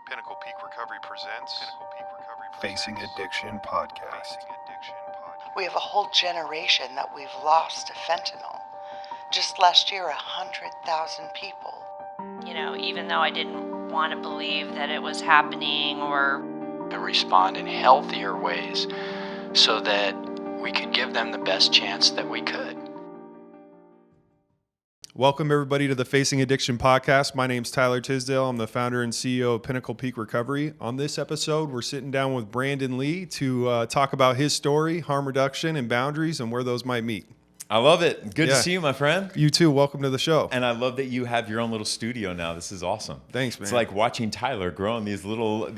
Pinnacle Peak Recovery presents Facing Addiction Podcast. We have a whole generation that we've lost to fentanyl. Just last year, 100,000 people. You know, even though I didn't want to believe that it was happening or to respond in healthier ways so that we could give them the best chance that we could. Welcome, everybody, to the Facing Addiction Podcast. My name's Tyler Tisdale. I'm the founder and CEO of Pinnacle Peak Recovery. On this episode, we're sitting down with Brandon Lee to talk about his story, harm reduction, and boundaries, and where those might meet. I love it. Good to see you, my friend. You too. Welcome to the show. And I love that you have your own little studio now. This is awesome. Thanks, man. It's like watching Tyler grow in these little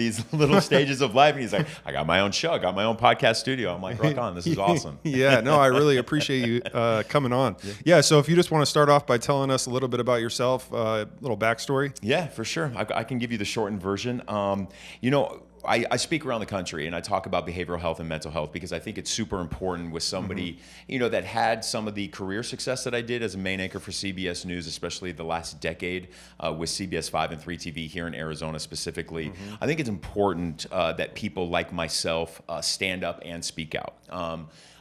stages of life. And he's like, I got my own show. I got my own podcast studio. I'm like, rock on. This is awesome. Yeah, no, I really appreciate you coming on. Yeah, so if you just want to start off by telling us a little bit about yourself, a little backstory. Yeah, for sure. I can give you the shortened version. I speak around the country and I talk about behavioral health and mental health because I think it's super important with somebody, that had some of the career success that I did as a main anchor for CBS News, especially the last decade with CBS 5 and 3 TV here in Arizona specifically. I think it's important that people like myself stand up and speak out.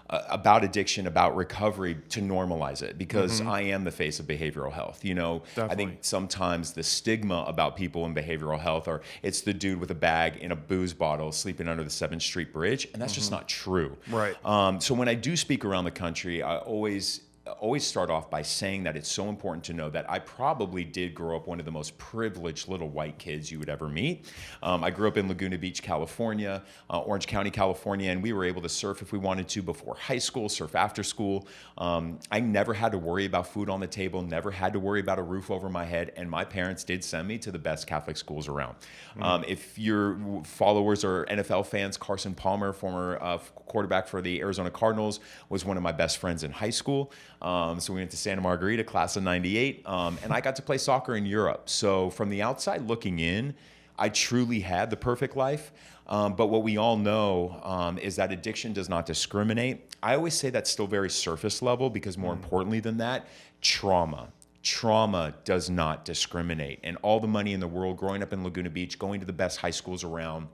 About addiction, about recovery, to normalize it, because I am the face of behavioral health. I think sometimes the stigma about people in behavioral health it's the dude with a bag in a booze bottle sleeping under the 7th Street Bridge, and that's just not true. Right. So when I do speak around the country, I always start off by saying that it's so important to know that I probably did grow up one of the most privileged little white kids you would ever meet. I grew up in Laguna Beach, California, Orange County, California, and we were able to surf if we wanted to before high school, surf after school. I never had to worry about food on the table, never had to worry about a roof over my head, and my parents did send me to the best Catholic schools around. If your followers are NFL fans, Carson Palmer, former quarterback for the Arizona Cardinals, was one of my best friends in high school. So we went to Santa Margarita, class of 98, and I got to play soccer in Europe. So from the outside looking in, I truly had the perfect life. But what we all know is that addiction does not discriminate. I always say that's still very surface level because more importantly than that, trauma does not discriminate. And all the money in the world, growing up in Laguna Beach, going to the best high schools around,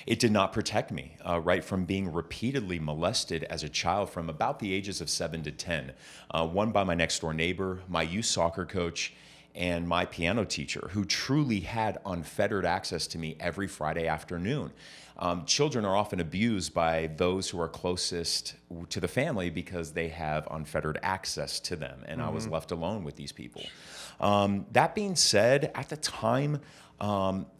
it did not protect me, right, from being repeatedly molested as a child from about the ages of 7 to 10. One by my next door neighbor, my youth soccer coach, and my piano teacher, who truly had unfettered access to me every Friday afternoon. Children are often abused by those who are closest to the family because they have unfettered access to them, and I was left alone with these people. That being said, at the time,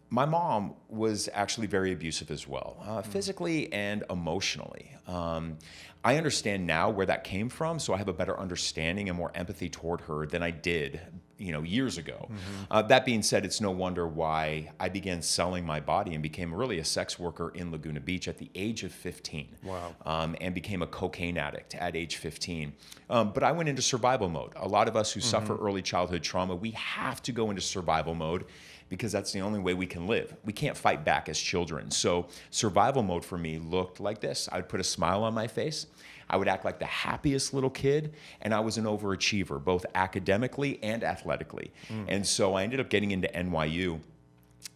my mom was actually very abusive as well, physically and emotionally. I understand now where that came from, so I have a better understanding and more empathy toward her than I did, years ago. That being said, it's no wonder why I began selling my body and became really a sex worker in Laguna Beach at the age of 15. Wow. And became a cocaine addict at age 15. But I went into survival mode. A lot of us who suffer early childhood trauma, we have to go into survival mode because that's the only way we can live. We can't fight back as children. So survival mode for me looked like this. I would put a smile on my face. I would act like the happiest little kid, and I was an overachiever, both academically and athletically. And so I ended up getting into NYU,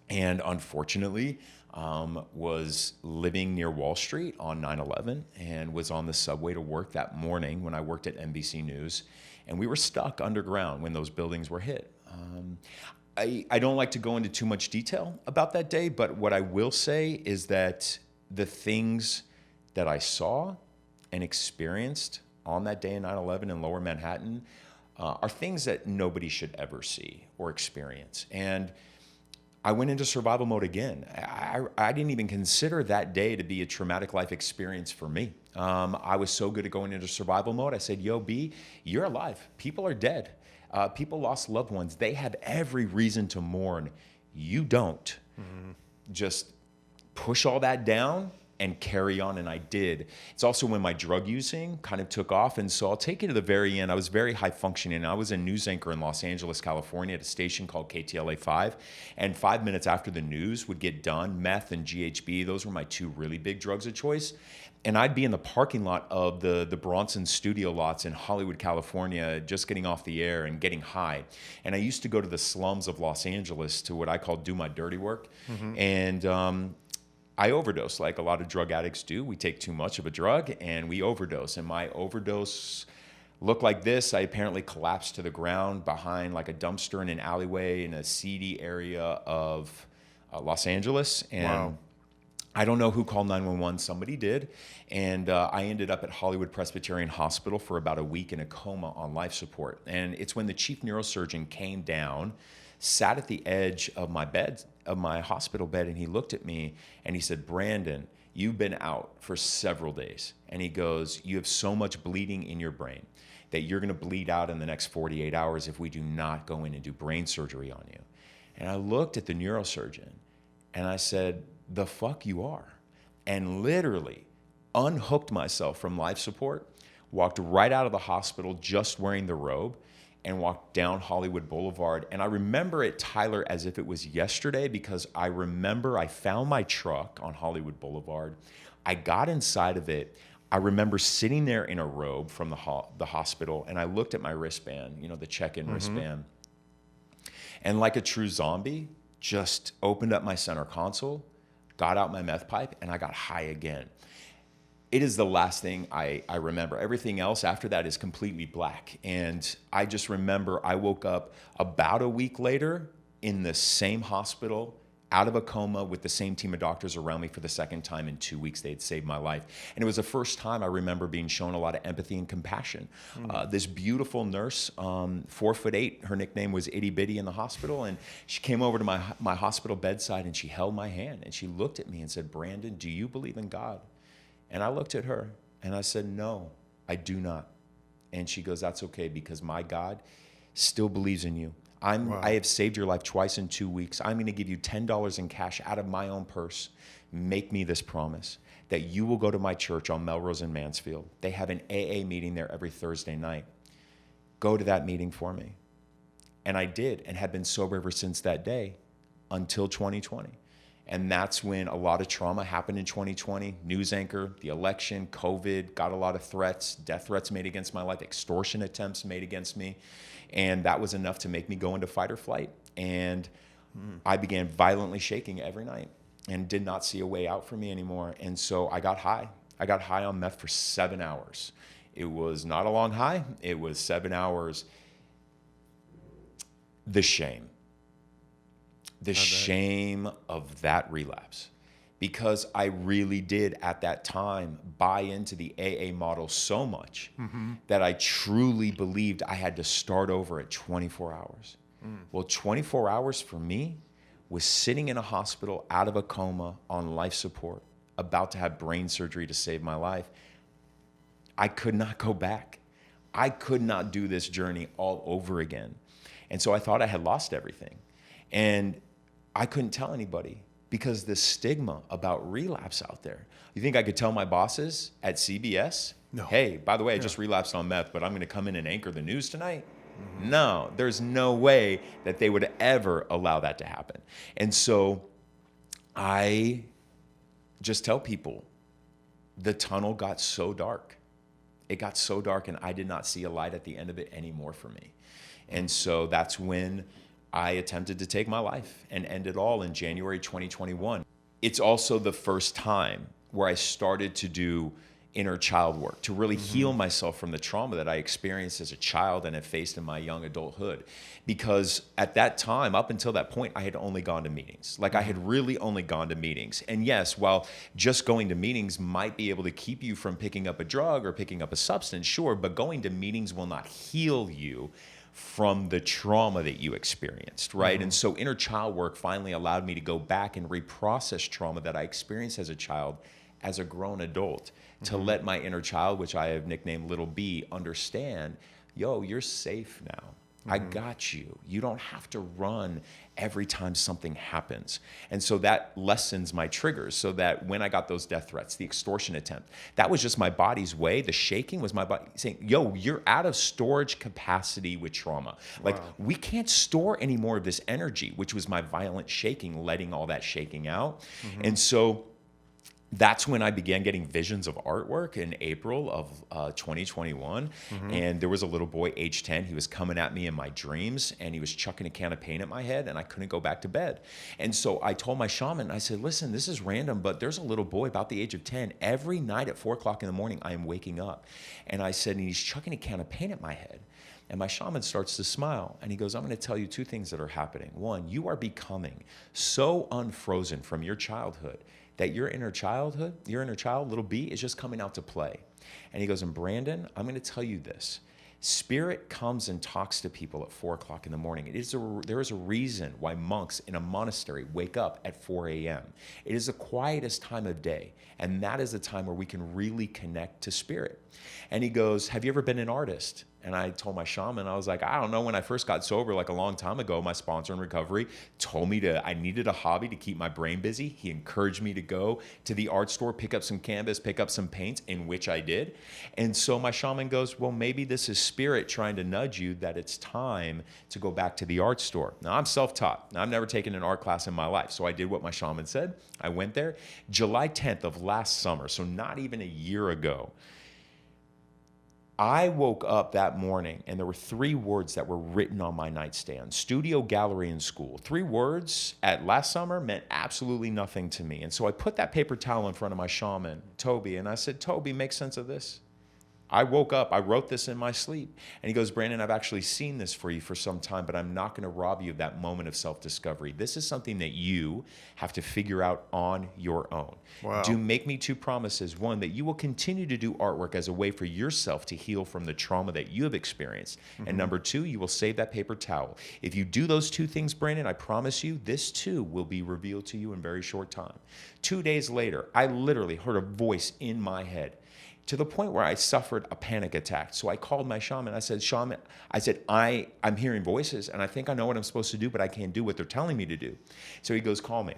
and unfortunately, was living near Wall Street on 9/11 and was on the subway to work that morning when I worked at NBC News, and we were stuck underground when those buildings were hit. I don't like to go into too much detail about that day, but what I will say is that the things that I saw and experienced on that day in 9/11 in Lower Manhattan are things that nobody should ever see or experience. And I went into survival mode again. I didn't even consider that day to be a traumatic life experience for me. I was so good at going into survival mode. I said, yo, B, you're alive. People are dead. People lost loved ones. They have every reason to mourn. You don't. Just push all that down and carry on, and I did. It's also when my drug using kind of took off, and so I'll take you to the very end. I was very high functioning. I was a news anchor in Los Angeles, California at a station called KTLA 5, and 5 minutes after the news would get done, meth and GHB, those were my two really big drugs of choice. And I'd be in the parking lot of the Bronson studio lots in Hollywood, California, just getting off the air and getting high. And I used to go to the slums of Los Angeles to what I call do my dirty work. And I overdosed like a lot of drug addicts do. We take too much of a drug and we overdose. And my overdose looked like this. I apparently collapsed to the ground behind like a dumpster in an alleyway in a seedy area of Los Angeles. And wow. I don't know who called 911. Somebody did. And I ended up at Hollywood Presbyterian Hospital for about a week in a coma on life support. And it's when the chief neurosurgeon came down, sat at the edge of my bed, of my hospital bed, and he looked at me and he said, "Brandon, you've been out for several days." And he goes, "You have so much bleeding in your brain that you're going to bleed out in the next 48 hours if we do not go in and do brain surgery on you." And I looked at the neurosurgeon and I said, "The fuck you are," and literally unhooked myself from life support, walked right out of the hospital just wearing the robe, and walked down Hollywood Boulevard. And I remember it, Tyler, as if it was yesterday, because I remember I found my truck on Hollywood Boulevard. I got inside of it. I remember sitting there in a robe from the hospital, and I looked at my wristband, you know, the check-in wristband, and like a true zombie, just opened up my center console, got out my meth pipe, and I got high again. It is the last thing I remember. Everything else after that is completely black. And I just remember I woke up about a week later in the same hospital, out of a coma with the same team of doctors around me for the second time in 2 weeks. They had saved my life. And it was the first time I remember being shown a lot of empathy and compassion. This beautiful nurse, 4'8", her nickname was Itty Bitty in the hospital, and she came over to my hospital bedside and she held my hand and she looked at me and said, "Brandon, do you believe in God?" And I looked at her and I said, "No, I do not." And she goes, "That's okay, because my God still believes in you. I have saved your life twice in 2 weeks. I'm going to give you $10 in cash out of my own purse. Make me this promise that you will go to my church on Melrose and Mansfield. They have an AA meeting there every Thursday night. Go to that meeting for me." And I did, and have been sober ever since that day until 2020. And that's when a lot of trauma happened in 2020. News anchor, the election, COVID, got a lot of threats, death threats made against my life, extortion attempts made against me. And that was enough to make me go into fight or flight. And I began violently shaking every night and did not see a way out for me anymore. And so I got high. I got high on meth for 7 hours. It was not a long high. It was 7 hours. The shame of that relapse, because I really did at that time buy into the AA model so much that I truly believed I had to start over at 24 hours. Well, 24 hours for me was sitting in a hospital out of a coma on life support, about to have brain surgery to save my life. I could not go back. I could not do this journey all over again. And so I thought I had lost everything. And I couldn't tell anybody because the stigma about relapse out there. You think I could tell my bosses at CBS, No. "Hey, by the way, I just relapsed on meth, but I'm going to come in and anchor the news tonight"? No, there's no way that they would ever allow that to happen. And so I just tell people, the tunnel got so dark. It got so dark, and I did not see a light at the end of it anymore for me. And so that's when I attempted to take my life and end it all in January 2021. It's also the first time where I started to do inner child work, to really heal myself from the trauma that I experienced as a child and have faced in my young adulthood. Because at that time, up until that point, I had only gone to meetings. Like I had really only gone to meetings. And yes, while just going to meetings might be able to keep you from picking up a drug or picking up a substance, sure, but going to meetings will not heal you from the trauma that you experienced, right? And so inner child work finally allowed me to go back and reprocess trauma that I experienced as a child, as a grown adult, to let my inner child, which I have nicknamed Little B, understand, yo, you're safe now. I got you. You don't have to run every time something happens. And so that lessens my triggers, so that when I got those death threats, the extortion attempt, that was just my body's way. The shaking was my body saying, yo, you're out of storage capacity with trauma. Like, we can't store any more of this energy, which was my violent shaking, letting all that shaking out. And so that's when I began getting visions of artwork in April of 2021. And there was a little boy, age 10. He was coming at me in my dreams, and he was chucking a can of paint at my head, and I couldn't go back to bed. And so I told my shaman, I said, listen, this is random, but there's a little boy about the age of 10. Every night at 4 o'clock in the morning, I am waking up. And I said, and he's chucking a can of paint at my head. And my shaman starts to smile, and he goes, I'm going to tell you 2 things that are happening. One, you are becoming so unfrozen from your childhood that your inner child, little B, is just coming out to play. And he goes, and Brandon, I'm going to tell you this. Spirit comes and talks to people at 4 o'clock in the morning. There is a reason why monks in a monastery wake up at 4 a.m. It is the quietest time of day, and that is the time where we can really connect to spirit. And he goes, have you ever been an artist? And I told my shaman, I was like, I don't know, when I first got sober, like a long time ago, my sponsor in recovery told me I needed a hobby to keep my brain busy. He encouraged me to go to the art store, pick up some canvas, pick up some paints, in which I did. And so my shaman goes, well, maybe this is spirit trying to nudge you that it's time to go back to the art store. Now, I'm self-taught. Now, I've never taken an art class in my life. So I did what my shaman said. I went there. July 10th of last summer, so not even a year ago, I woke up that morning, and there were 3 words that were written on my nightstand: studio, gallery, and school. 3 words at last summer meant absolutely nothing to me. And so I put that paper towel in front of my shaman, Toby, and I said, Toby, make sense of this. I woke up, I wrote this in my sleep. And he goes, Brandon, I've actually seen this for you for some time, but I'm not going to rob you of that moment of self-discovery. This is something that you have to figure out on your own. Wow. Do make me 2 promises. 1, that you will continue to do artwork as a way for yourself to heal from the trauma that you have experienced. And number 2, you will save that paper towel. If you do those 2 things, Brandon, I promise you, this too will be revealed to you in very short time. 2 days later, I literally heard a voice in my head, to the point where I suffered a panic attack. So I called my shaman. I said, shaman, I'm hearing voices, and I think I know what I'm supposed to do, but I can't do what they're telling me to do. So he goes, call me.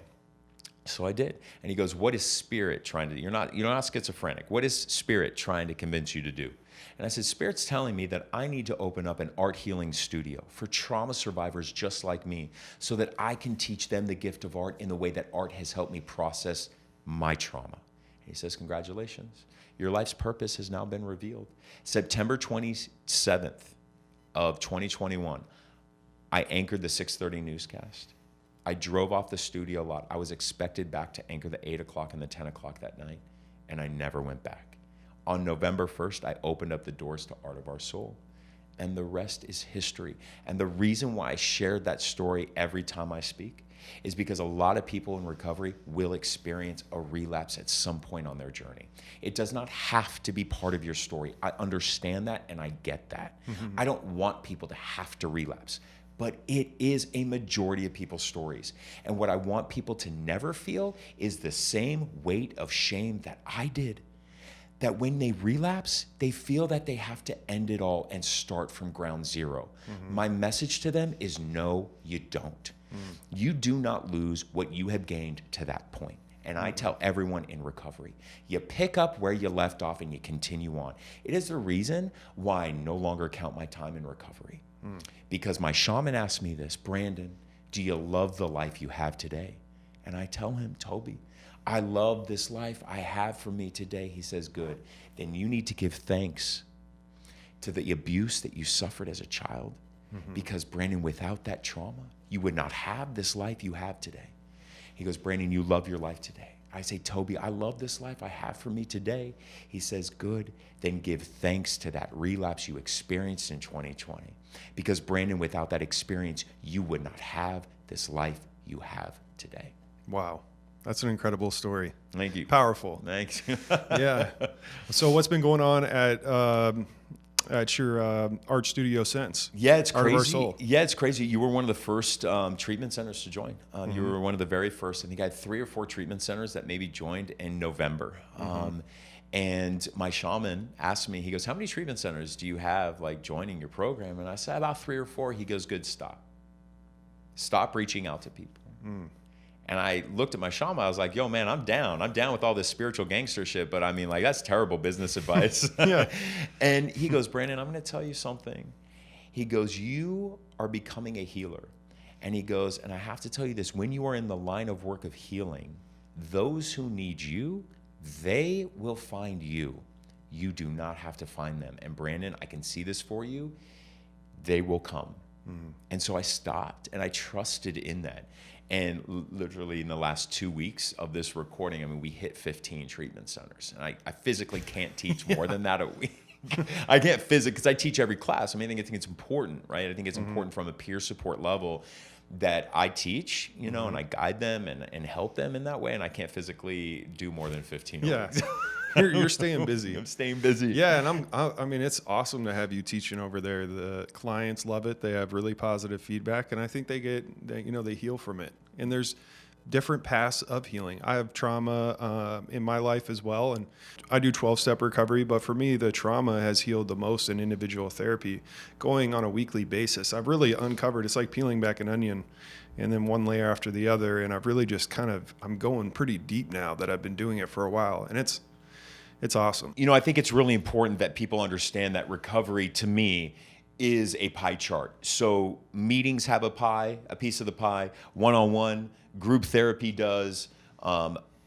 So I did. And he goes, what is spirit trying to do? You're not schizophrenic. What is spirit trying to convince you to do? And I said, spirit's telling me that I need to open up an art healing studio for trauma survivors just like me, so that I can teach them the gift of art in the way that art has helped me process my trauma. And he says, congratulations. Your life's purpose has now been revealed. September 27th of 2021, I anchored the 6:30 newscast. I drove off the studio lot. I was expected back to anchor the 8 o'clock and the 10 o'clock that night, and I never went back. On November 1st, I opened up the doors to Art of Our Soul, and the rest is history. And the reason why I shared that story every time I speak is because a lot of people in recovery will experience a relapse at some point on their journey. It does not have to be part of your story. I understand that, and I get that. I don't want people to have to relapse, but it is a majority of people's stories. And what I want people to never feel is the same weight of shame that I did. That when they relapse, they feel that they have to end it all and start from ground zero. My message to them is no, you don't. You do not lose what you have gained to that point. And I tell everyone in recovery, you pick up where you left off and you continue on. It is the reason why I no longer count my time in recovery. Because my shaman asked me this, Brandon, do you love the life you have today? And I tell him, Toby, I love this life I have for me today. He says, good. Then you need to give thanks to the abuse that you suffered as a child. Because, Brandon, without that trauma, you would not have this life you have today. He goes, Brandon, you love your life today. I say, Toby, I love this life I have for me today. He says, good. Then give thanks to that relapse you experienced in 2020. Because, Brandon, without that experience, you would not have this life you have today. Wow. That's an incredible story. Thank you. Powerful. Thanks. Yeah. So what's been going on at your art studio since? Yeah, it's Art of Our crazy. Soul. Yeah, it's crazy. You were one of the first treatment centers to join. You were one of the very first. I think I had 3 or 4 treatment centers that maybe joined in November. And my shaman asked me, he goes, how many treatment centers do you have like joining your program? And I said, about 3 or 4. He goes, good, stop. Stop reaching out to people. And I looked at my shaman. I was like, yo, man, I'm down. I'm down with all this spiritual gangster shit. But I mean, like, that's terrible business advice. Yeah. And he goes, Brandon, I'm going to tell you something. He goes, you are becoming a healer. And he goes, and I have to tell you this, when you are in the line of work of healing, those who need you, they will find you. You do not have to find them. And Brandon, I can see this for you. They will come. And so I stopped and I trusted in that. And literally in the last 2 weeks of this recording, I mean, we hit 15 treatment centers. And I physically can't teach more than that a week. I can't physically, because I teach every class. I mean, I think it's important, right? I think it's important from a peer support level that I teach, you know, and I guide them and help them in that way. And I can't physically do more than 15 a Yeah. week. You're staying busy. I'm staying busy. Yeah, and I mean, it's awesome to have you teaching over there. The clients love it. They have really positive feedback, and I think they heal from it. And there's different paths of healing. I have trauma in my life as well, and I do 12-step recovery, but for me, the trauma has healed the most in individual therapy, going on a weekly basis. I've really uncovered, it's like peeling back an onion, and then one layer after the other, and I've really just I'm going pretty deep now that I've been doing it for a while, and it's awesome. You know, I think it's really important that people understand that recovery, to me, is a pie chart. So meetings have a piece of the pie, one-on-one, group therapy does,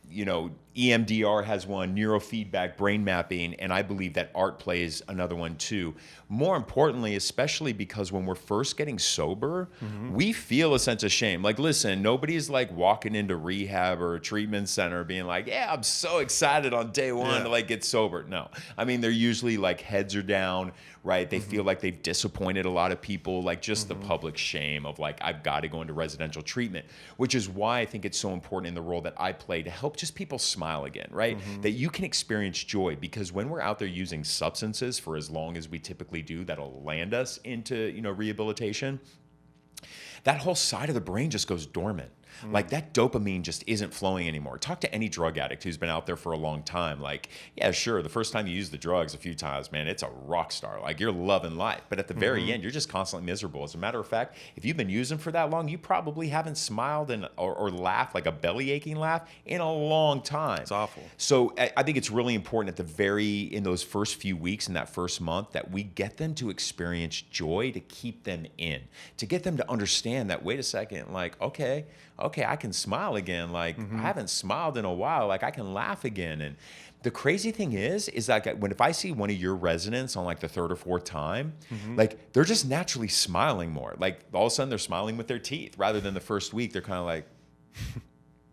you know, EMDR has one, neurofeedback, brain mapping, and I believe that art plays another one too. More importantly, especially because when we're first getting sober, we feel a sense of shame. Like, listen, nobody's like walking into rehab or a treatment center being like, yeah, I'm so excited on day one to like get sober. No, I mean, they're usually like heads are down, right? They feel like they've disappointed a lot of people, like just the public shame of like, I've got to go into residential treatment, which is why I think it's so important in the role that I play to help just people smile again, right? That you can experience joy, because when we're out there using substances for as long as we typically do, that'll land us into, you know, rehabilitation, that whole side of the brain just goes dormant. Like that dopamine just isn't flowing anymore. Talk to any drug addict who's been out there for a long time. Like, yeah, sure, the first time you use the drugs a few times, man, it's a rock star. Like you're loving life. But at the very end, you're just constantly miserable. As a matter of fact, if you've been using for that long, you probably haven't smiled or laughed, like a belly aching laugh, in a long time. It's awful. So I think it's really important in those first few weeks, in that first month, that we get them to experience joy, to keep them in, to get them to understand that, wait a second, like, okay, I can smile again. Like I haven't smiled in a while. Like I can laugh again. And the crazy thing is that if I see one of your residents on like the 3rd or 4th time, like they're just naturally smiling more. Like all of a sudden they're smiling with their teeth, rather than the first week they're kind of like,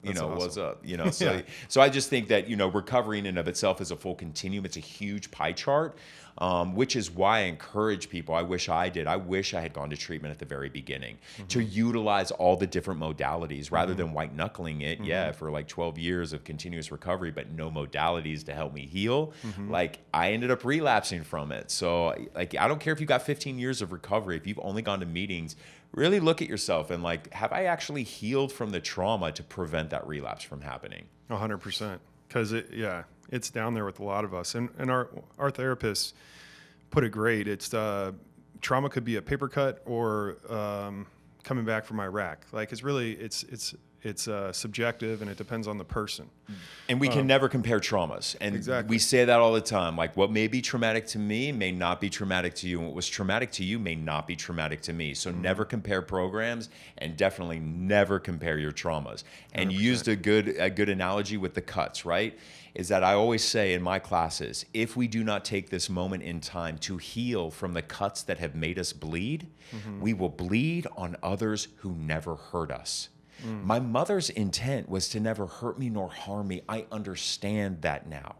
you know, awesome. What's up? You know, so so I just think that, you know, recovery in and of itself is a full continuum. It's a huge pie chart, which is why I encourage people. I wish I did. I wish I had gone to treatment at the very beginning to utilize all the different modalities rather than white knuckling it. Yeah, for like 12 years of continuous recovery, but no modalities to help me heal. Like I ended up relapsing from it. So like, I don't care if you got 15 years of recovery, if you've only gone to meetings, really look at yourself and like, have I actually healed from the trauma to prevent that relapse from happening? 100%. Because it's down there with a lot of us. And our therapists put it great. It's trauma could be a paper cut or coming back from Iraq. Like it's really, it's subjective, and it depends on the person. And we can never compare traumas. And we say that all the time. Like what may be traumatic to me may not be traumatic to you. And what was traumatic to you may not be traumatic to me. So never compare programs, and definitely never compare your traumas. And 100%. You used a good analogy with the cuts, right? Is that I always say in my classes, if we do not take this moment in time to heal from the cuts that have made us bleed, we will bleed on others who never hurt us. My mother's intent was to never hurt me nor harm me. I understand that now.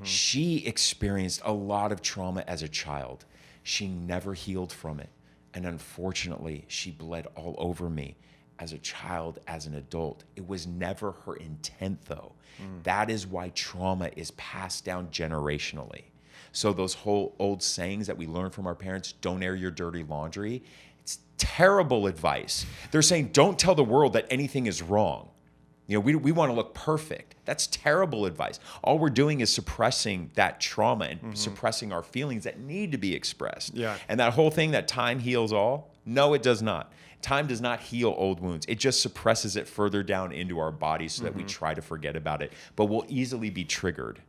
She experienced a lot of trauma as a child. She never healed from it. And unfortunately, she bled all over me as a child, as an adult. It was never her intent, though. That is why trauma is passed down generationally. So those whole old sayings that we learn from our parents, don't air your dirty laundry, it's terrible advice. They're saying, don't tell the world that anything is wrong. We want to look perfect. That's terrible advice. All we're doing is suppressing that trauma and suppressing our feelings that need to be expressed. Yeah. And that whole thing that time heals all, no, it does not. Time does not heal old wounds. It just suppresses it further down into our bodies so that we try to forget about it. But we'll easily be triggered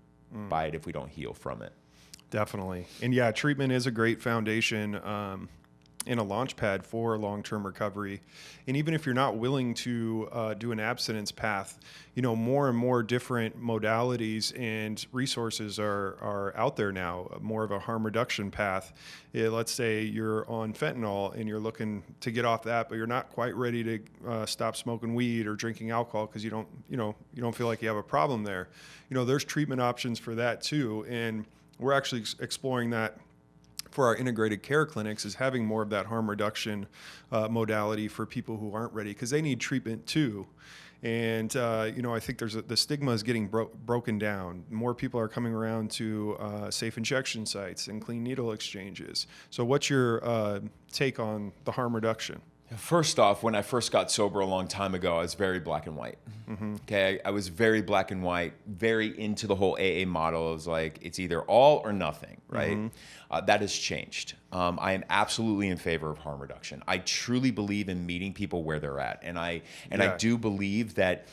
by it if we don't heal from it. Definitely. And yeah, treatment is a great foundation and a launch pad for long-term recovery. And even if you're not willing to do an abstinence path, more and more different modalities and resources are out there now, more of a harm reduction path. Let's say you're on fentanyl and you're looking to get off that, but you're not quite ready to stop smoking weed or drinking alcohol because you don't feel like you have a problem there. There's treatment options for that too. And we're actually exploring that for our integrated care clinics, is having more of that harm reduction modality for people who aren't ready, because they need treatment too. And I think the stigma is getting broken down. More people are coming around to safe injection sites and clean needle exchanges. So what's your take on the harm reduction? First off, when I first got sober a long time ago, I was very black and white. Okay, I was very black and white, very into the whole AA model. It was like, it's either all or nothing, right? That has changed. I am absolutely in favor of harm reduction. I truly believe in meeting people where they're at, and I do believe that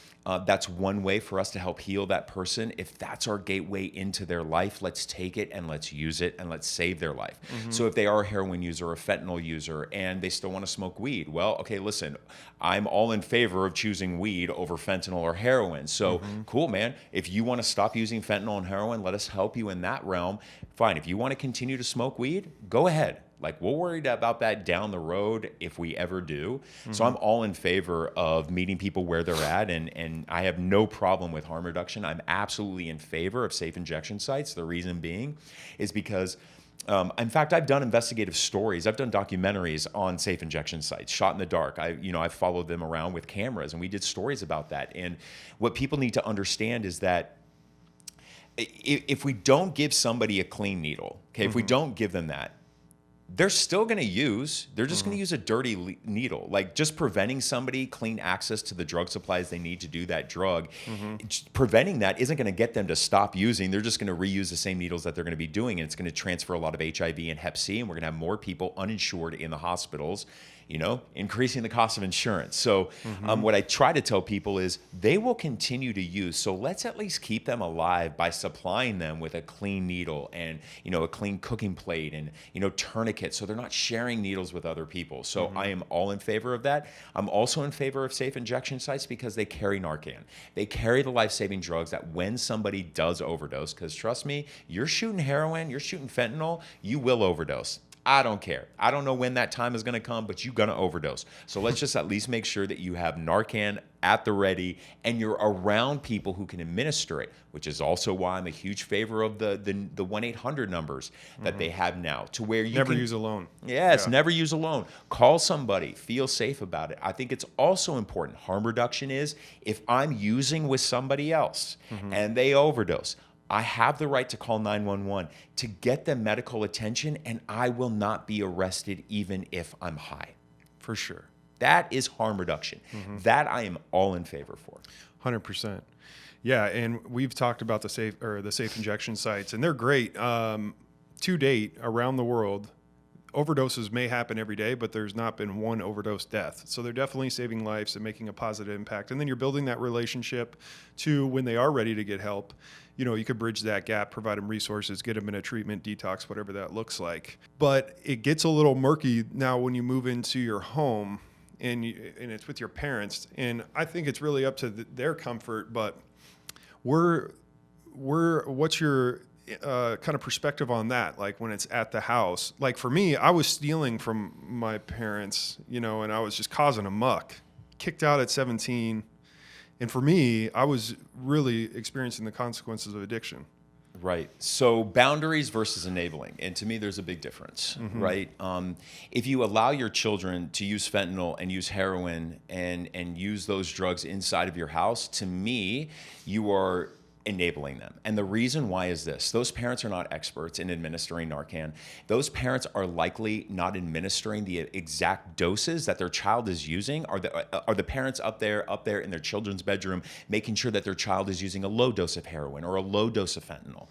that's one way for us to help heal that person. If that's our gateway into their life, let's take it and let's use it and let's save their life. So if they are a heroin user or a fentanyl user and they still want to smoke weed, well, okay, listen, I'm all in favor of choosing weed over fentanyl or heroin. So cool, man. If you want to stop using fentanyl and heroin, let us help you in that realm. Fine. If you want to continue to smoke weed, go ahead. Like, we'll worry about that down the road if we ever do. So I'm all in favor of meeting people where they're at, and I have no problem with harm reduction. I'm absolutely in favor of safe injection sites. The reason being is because, in fact, I've done investigative stories. I've done documentaries on safe injection sites, shot in the dark. I've followed them around with cameras, and we did stories about that. And what people need to understand is that if we don't give somebody a clean needle, okay, if we don't give them that, they're still going to they're just going to use a dirty needle. Like, just preventing somebody clean access to the drug supplies they need to do that drug, preventing that isn't going to get them to stop using. They're just going to reuse the same needles that they're going to be doing, and it's going to transfer a lot of HIV and Hep C, and we're going to have more people uninsured in the hospitals, increasing the cost of insurance. So what I try to tell people is they will continue to use. So let's at least keep them alive by supplying them with a clean needle and, a clean cooking plate and, tourniquets, so they're not sharing needles with other people. So I am all in favor of that. I'm also in favor of safe injection sites because they carry Narcan. They carry the life-saving drugs that when somebody does overdose, because trust me, you're shooting heroin, you're shooting fentanyl, you will overdose. I don't care. I don't know when that time is going to come, but you're going to overdose. So let's just at least make sure that you have Narcan at the ready and you're around people who can administer it, which is also why I'm a huge favor of the 1-800 numbers that they have now, to where you never use alone. Yes, never use alone. Call somebody. Feel safe about it. I think it's also important. Harm reduction is if I'm using with somebody else and they overdose, I have the right to call 911 to get them medical attention, and I will not be arrested even if I'm high. For sure. That is harm reduction. That I am all in favor for. 100%. Yeah, and we've talked about the safe injection sites, and they're great. To date, around the world, overdoses may happen every day, but there's not been one overdose death. So they're definitely saving lives and making a positive impact. And then you're building that relationship to when they are ready to get help. You could bridge that gap, provide them resources, get them in a treatment detox, whatever that looks like. But it gets a little murky now when you move into your home and it's with your parents. And I think it's really up to their comfort. But what's your kind of perspective on that? Like, when it's at the house, like for me, I was stealing from my parents, and I was just causing a muck, kicked out at 17. And for me, I was really experiencing the consequences of addiction. Right. So boundaries versus enabling. And to me, there's a big difference, right? If you allow your children to use fentanyl and use heroin and use those drugs inside of your house, to me, you are enabling them. And the reason why is this: those parents are not experts in administering Narcan. Those parents are likely not administering the exact doses that their child is using. Are the parents up there in their children's bedroom making sure that their child is using a low dose of heroin or a low dose of fentanyl?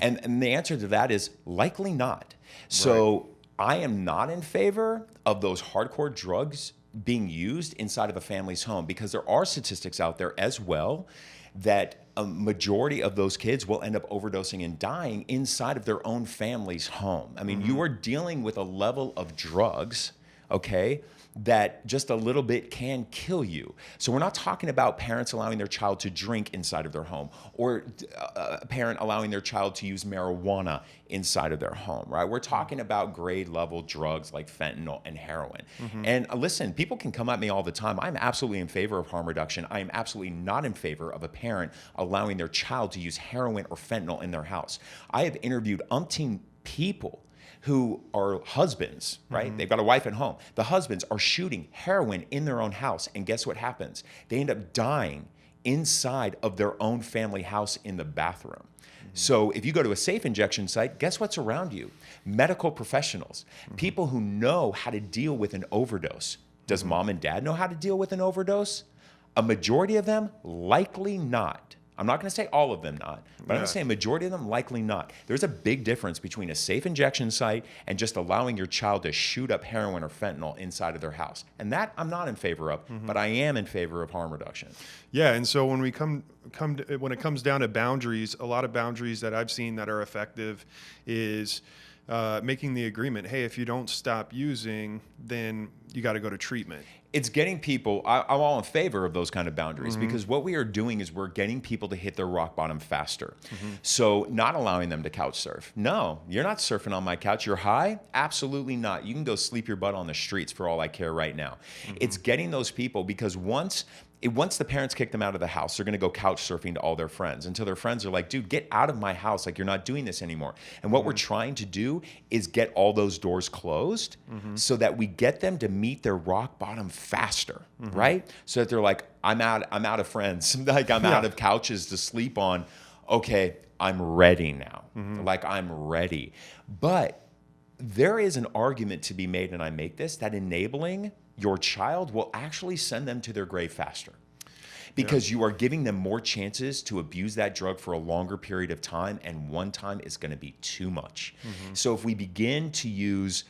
And the answer to that is likely not. So I am not in favor of those hardcore drugs being used inside of a family's home, because there are statistics out there as well that a majority of those kids will end up overdosing and dying inside of their own family's home. I mean, you are dealing with a level of drugs, okay, that just a little bit can kill you. So we're not talking about parents allowing their child to drink inside of their home, or a parent allowing their child to use marijuana inside of their home, right? We're talking about grade level drugs like fentanyl and heroin. And listen, people can come at me all the time. I'm absolutely in favor of harm reduction. I am absolutely not in favor of a parent allowing their child to use heroin or fentanyl in their house. I have interviewed umpteen people who are husbands, right? They've got a wife at home. The husbands are shooting heroin in their own house. And guess what happens? They end up dying inside of their own family house in the bathroom. So if you go to a safe injection site, guess what's around you? Medical professionals, people who know how to deal with an overdose. Does mom and dad know how to deal with an overdose? A majority of them, likely not. I'm not going to say all of them not, but I'm going to say a majority of them likely not. There's a big difference between a safe injection site and just allowing your child to shoot up heroin or fentanyl inside of their house. And that I'm not in favor of, but I am in favor of harm reduction. Yeah, and so when we when it comes down to boundaries, a lot of boundaries that I've seen that are effective is making the agreement, hey, if you don't stop using, then you got to go to treatment. It's getting people, I'm all in favor of those kind of boundaries, because what we are doing is we're getting people to hit their rock bottom faster. So not allowing them to couch surf. No, you're not surfing on my couch. You're high? Absolutely not. You can go sleep your butt on the streets for all I care right now. It's getting those people, because once the parents kick them out of the house, they're going to go couch surfing to all their friends until their friends are like, dude, get out of my house. Like, you're not doing this anymore. And what we're trying to do is get all those doors closed so that we get them to meet their rock bottom faster, right? So that they're like, I'm out of friends. Like, I'm out of couches to sleep on. Okay, I'm ready now. Like, I'm ready. But there is an argument to be made, and I make this, that enabling your child will actually send them to their grave faster, because you are giving them more chances to abuse that drug for a longer period of time, and one time is going to be too much. So if we begin to use,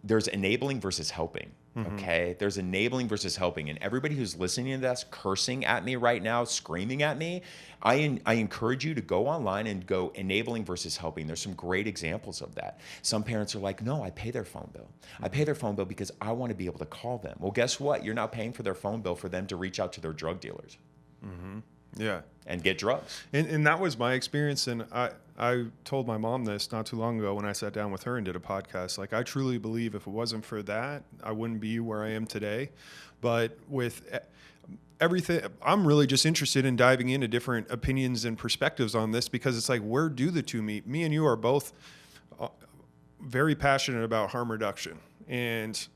there's enabling versus helping. Okay, there's enabling versus helping, and everybody who's listening to this cursing at me right now, screaming at me, I encourage you to go online and go enabling versus helping. There's some great examples of that. Some parents are like, no, I pay their phone bill. I pay their phone bill because I want to be able to call them. Well, guess what? You're now paying for their phone bill for them to reach out to their drug dealers. Yeah. And get drugs. And that was my experience. And I told my mom this not too long ago when I sat down with her and did a podcast. Like, I truly believe if it wasn't for that, I wouldn't be where I am today. But with everything, I'm really just interested in diving into different opinions and perspectives on this, because it's like, where do the two meet? Me and you are both very passionate about harm reduction and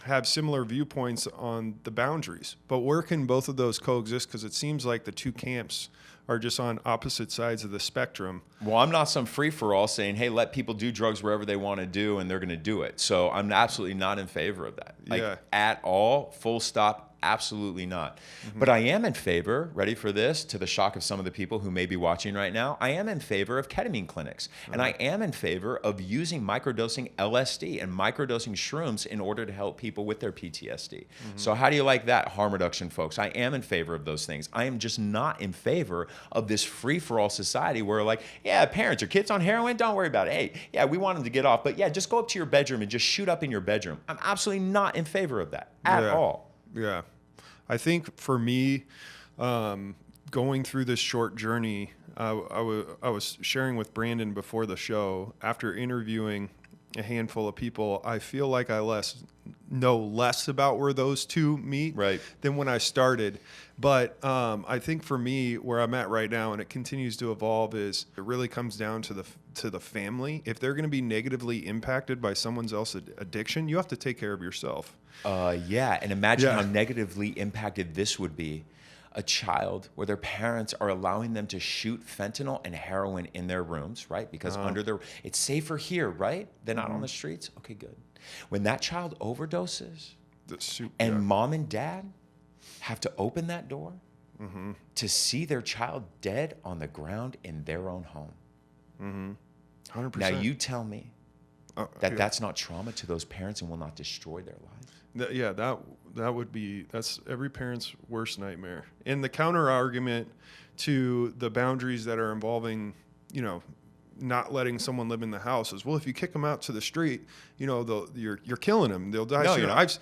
have similar viewpoints on the boundaries. But where can both of those coexist? Because it seems like the two camps are just on opposite sides of the spectrum. Well, I'm not some free-for-all saying, hey, let people do drugs wherever they want to do, and they're going to do it. So I'm absolutely not in favor of that. Like, at all, full stop, absolutely not. But I am in favor, ready for this, to the shock of some of the people who may be watching right now, I am in favor of ketamine clinics. And I am in favor of using microdosing LSD and microdosing shrooms in order to help people with their PTSD. So how do you like that, harm reduction folks? I am in favor of those things. I am just not in favor of this free-for-all society where, like, yeah, parents, your kid's on heroin, don't worry about it. Hey, yeah, we want them to get off, but yeah, just go up to your bedroom and just shoot up in your bedroom. I'm absolutely not in favor of that at all. Yeah. I think for me, going through this short journey, I was sharing with Brandon before the show, after interviewing a handful of people, I feel like I know less about where those two meet than when I started. But I think for me, where I'm at right now, and it continues to evolve, is it really comes down to the family. If they're going to be negatively impacted by someone else's addiction, you have to take care of yourself. And imagine how negatively impacted this would be. a child where their parents are allowing them to shoot fentanyl and heroin in their rooms, right? Because it's safer here, right? They're not on the streets. Okay, good. When that child overdoses and mom and dad have to open that door to see their child dead on the ground in their own home. 100%. Now you tell me that's not trauma to those parents and will not destroy their lives. That's every parent's worst nightmare. And the counter argument to the boundaries that are involving, not letting someone live in the house is, well, if you kick them out to the street, you're killing them. They'll die. No, you're not.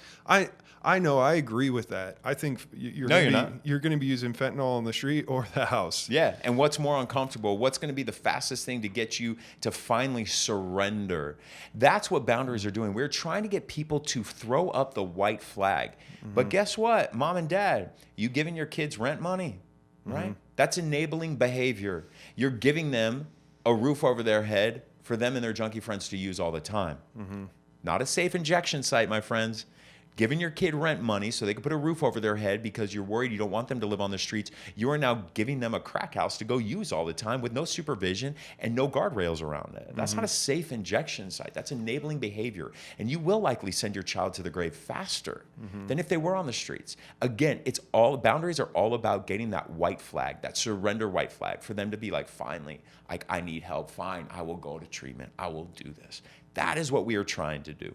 I know. I agree with that. I think you're going to be using fentanyl on the street or the house. Yeah. And what's more uncomfortable? What's going to be the fastest thing to get you to finally surrender? That's what boundaries are doing. We're trying to get people to throw up the white flag. But guess what? Mom and dad, you giving your kids rent money, right? That's enabling behavior. You're giving them a roof over their head for them and their junkie friends to use all the time. Not a safe injection site, my friends. Giving your kid rent money so they can put a roof over their head because you're worried you don't want them to live on the streets. You are now giving them a crack house to go use all the time with no supervision and no guardrails around it. That's not a safe injection site. That's enabling behavior. And you will likely send your child to the grave faster than if they were on the streets. Again, boundaries are all about getting that white flag, that surrender white flag, for them to be like, finally, I need help. Fine, I will go to treatment. I will do this. That is what we are trying to do.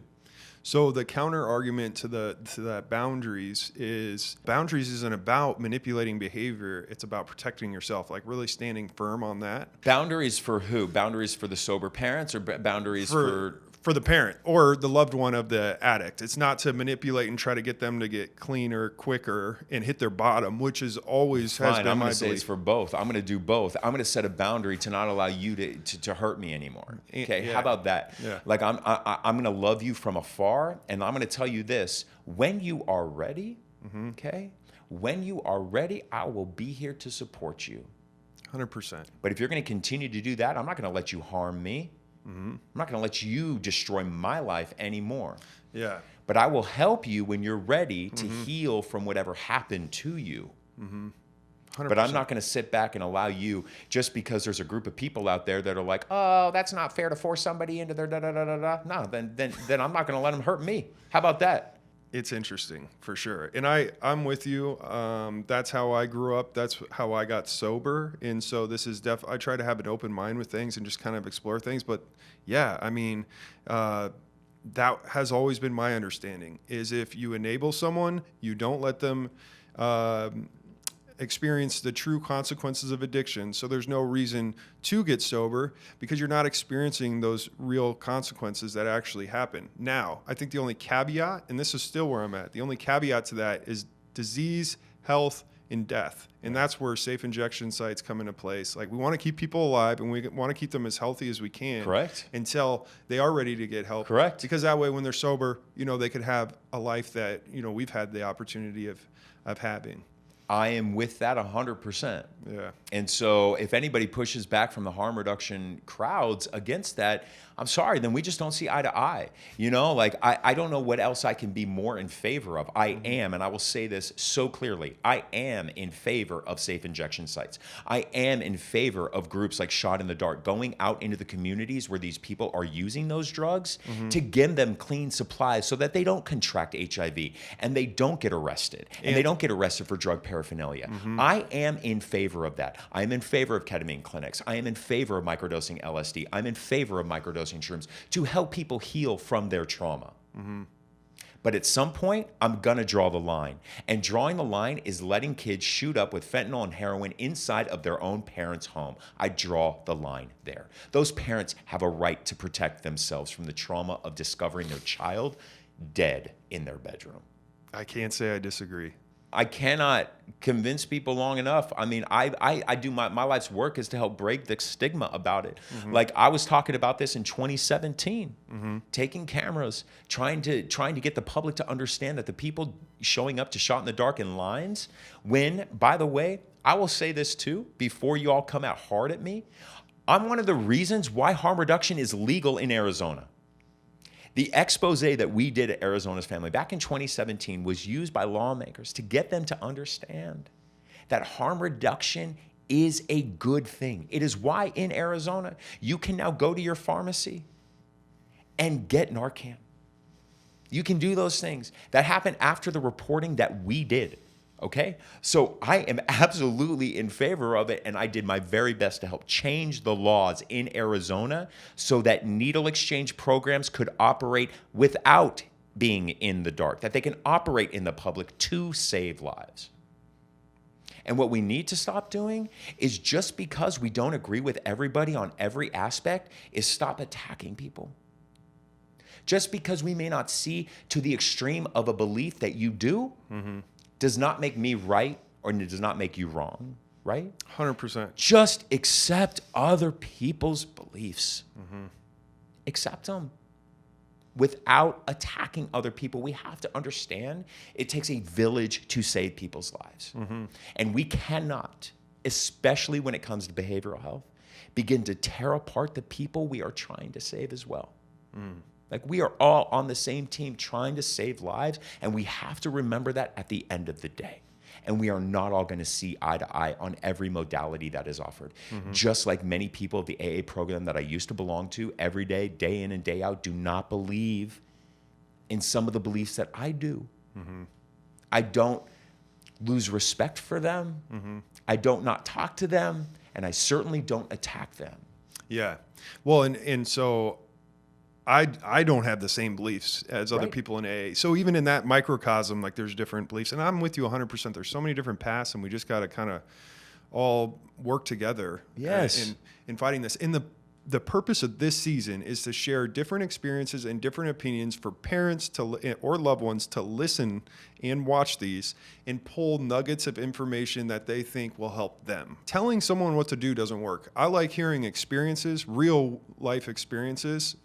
So the counter argument to that boundaries isn't about manipulating behavior. It's about protecting yourself, like really standing firm on that. Boundaries for who? Boundaries for the sober parents or boundaries for the parent or the loved one of the addict. It's not to manipulate and try to get them to get cleaner, quicker, and hit their bottom, which is always has been I'm my going to say belief. it's for both. I'm going to do both. I'm going to set a boundary to not allow you to hurt me anymore. Okay, how about that? Yeah. Like I'm going to love you from afar, and I'm going to tell you this: when you are ready, okay, when you are ready, I will be here to support you. 100%. But if you're going to continue to do that, I'm not going to let you harm me. I'm not going to let you destroy my life anymore. Yeah. But I will help you when you're ready to heal from whatever happened to you. 100%. But I'm not going to sit back and allow you, just because there's a group of people out there that are like, oh, that's not fair to force somebody into their da-da-da-da-da. No, then I'm not going to let them hurt me. How about that? It's interesting, for sure. And I'm with you. That's how I grew up. That's how I got sober. And so this is I try to have an open mind with things and just kind of explore things. But yeah, I mean, that has always been my understanding, is if you enable someone, you don't let them experience the true consequences of addiction. So there's no reason to get sober because you're not experiencing those real consequences that actually happen. Now, I think the only caveat, and this is still where I'm at, the only caveat to that is disease, health, and death. And that's where safe injection sites come into place. Like, we want to keep people alive and we want to keep them as healthy as we can. Correct. Until they are ready to get help. Correct. Because that way, when they're sober, they could have a life that, we've had the opportunity of having. I am with that 100%. Yeah. And so if anybody pushes back from the harm reduction crowds against that, I'm sorry, then we just don't see eye to eye. I don't know what else I can be more in favor of. I am, and I will say this so clearly, I am in favor of safe injection sites. I am in favor of groups like Shot in the Dark, going out into the communities where these people are using those drugs to give them clean supplies so that they don't contract HIV and they don't get arrested and they don't get arrested for drug paraphernalia. I am in favor of that. I am in favor of ketamine clinics. I am in favor of microdosing LSD. I'm in favor of microdosing shrooms to help people heal from their trauma. But at some point, I'm going to draw the line. And drawing the line is letting kids shoot up with fentanyl and heroin inside of their own parents' home. I draw the line there. Those parents have a right to protect themselves from the trauma of discovering their child dead in their bedroom. I can't say I disagree. I cannot convince people long enough. I mean, I do my life's work is to help break the stigma about it. Like, I was talking about this in 2017, taking cameras, trying to get the public to understand that the people showing up to Shot in the Dark in lines, when, by the way, I will say this too, before you all come out hard at me, I'm one of the reasons why harm reduction is legal in Arizona. The expose that we did at Arizona's Family back in 2017 was used by lawmakers to get them to understand that harm reduction is a good thing. It is why in Arizona, you can now go to your pharmacy and get Narcan. You can do those things. That happened after the reporting that we did, okay? So I am absolutely in favor of it, and I did my very best to help change the laws in Arizona so that needle exchange programs could operate without being in the dark, that they can operate in the public to save lives. And what we need to stop doing is, just because we don't agree with everybody on every aspect, is stop attacking people. Just because we may not see to the extreme of a belief that you do does not make me right, or it does not make you wrong, right? 100%. Just accept other people's beliefs. Accept them without attacking other people. We have to understand it takes a village to save people's lives. And we cannot, especially when it comes to behavioral health, begin to tear apart the people we are trying to save as well. Like, we are all on the same team trying to save lives, and we have to remember that at the end of the day. And we are not all going to see eye to eye on every modality that is offered. Just like many people of the AA program that I used to belong to every day, day in and day out, do not believe in some of the beliefs that I do. I don't lose respect for them. I don't not talk to them, and I certainly don't attack them. Yeah. Well, and so I don't have the same beliefs as other people in AA. So even in that microcosm, like, there's different beliefs. And I'm with you 100%. There's so many different paths, and we just got to kind of all work together in fighting this. And the purpose of this season is to share different experiences and different opinions for parents or loved ones to listen and watch these and pull nuggets of information that they think will help them. Telling someone what to do doesn't work. I like hearing experiences, real life experiences,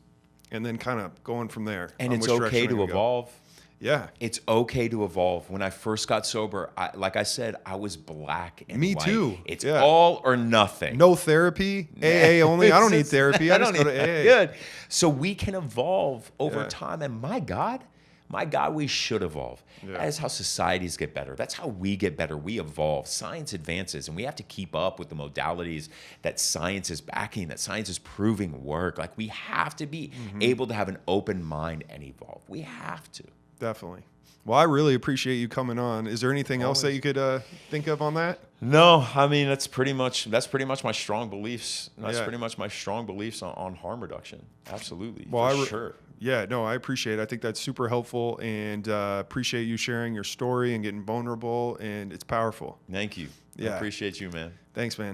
and then kind of going from there. And it's okay to evolve. Yeah. It's okay to evolve. When I first got sober, like I said, I was black and Me white. too. It's all or nothing. No therapy, AA only. I don't need therapy. I just go to AA. Good. So we can evolve over time. And my God, we should evolve. That is how societies get better. That's how we get better. We evolve. Science advances, and we have to keep up with the modalities that science is backing, that science is proving work. Like, we have to be able to have an open mind and evolve. We have to. Definitely. Well, I really appreciate you coming on. Is there anything else that you could think of on that? No, I mean, that's pretty much my strong beliefs. That's pretty much my strong beliefs on harm reduction. Absolutely. Well, for sure. Yeah, no, I appreciate it. I think that's super helpful, and appreciate you sharing your story and getting vulnerable, and it's powerful. Thank you. Yeah. I appreciate you, man. Thanks, man.